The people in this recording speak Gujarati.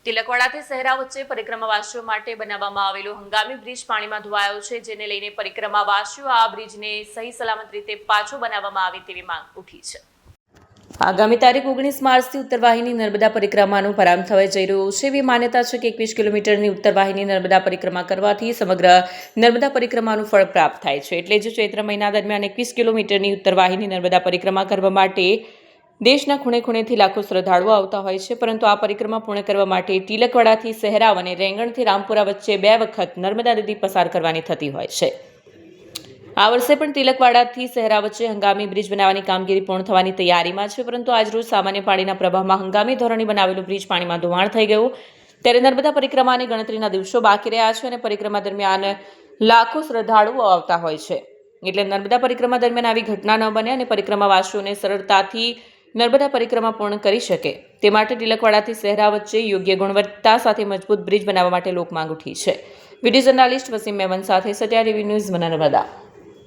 તિલકવાડાથી શહેરા વચ્ચે પરિક્રમાવાસીઓ માટે બનાવવામાં આવેલો હંગામી બ્રિજ પાણીમાં ધોવાયો છે, જેને લઈને પરિક્રમાવાસીઓ આ બ્રિજને સહી સલામત રીતે પાછો બનાવવામાં આવે તેવી માંગ ઉઠી છે. આગામી તારીખ 19 માર્ચથી ઉત્તરવાહિની નર્મદા પરિક્રમાનો પ્રારંભ થવા જઈ રહ્યો છે. એવી માન્યતા છે કે 21 કિલોમીટરની ઉત્તરવાહિની નર્મદા પરિક્રમા કરવાથી સમગ્ર નર્મદા પરિક્રમાનું ફળ પ્રાપ્ત થાય છે. એટલે જ ચૈત્ર મહિના દરમિયાન 21 કિલોમીટરની ઉત્તરવાહિની નર્મદા પરિક્રમા કરવા માટે દેશના ખૂણે ખૂણેથી લાખો શ્રદ્ધાળુઓ આવતા હોય છે. પરંતુ આ પરિક્રમા પૂર્ણ કરવા માટે તિલકવાડાથી શહેરાવ અને રેંગણથી રામપુરા વચ્ચે 2 વખત નર્મદા નદી પસાર કરવાની થતી હોય છે. આ વર્ષે પણ તિલકવાડાથી શહેરા વચ્ચે હંગામી બ્રિજ બનાવવાની કામગીરી પૂર્ણ થવાની તૈયારીમાં છે. પરંતુ આજરોજ સામાન્ય પાણીના પ્રવાહમાં હંગામી ધોરણે બનાવેલું બ્રિજ પાણીમાં ધોવાણ થઈ ગયું. ત્યારે નર્મદા પરિક્રમાની ગણતરીના દિવસો બાકી રહ્યા છે અને પરિક્રમા દરમિયાન લાખો શ્રદ્ધાળુઓ આવતા હોય છે. એટલે નર્મદા પરિક્રમા દરમિયાન આવી ઘટના ન બને અને પરિક્રમાવાસીઓને સરળતાથી નર્મદા પરિક્રમા પૂર્ણ કરી શકે તે માટે તિલકવાડાથી શહેરા વચ્ચે યોગ્ય ગુણવત્તા સાથે મજબૂત બ્રિજ બનાવવા માટે લોકમાંગ ઉઠી છે. વિડીયો જર્નાલિસ્ટ વસીમ મેમન સાથે સત્યા ટીવી ન્યૂઝ નર્મદા.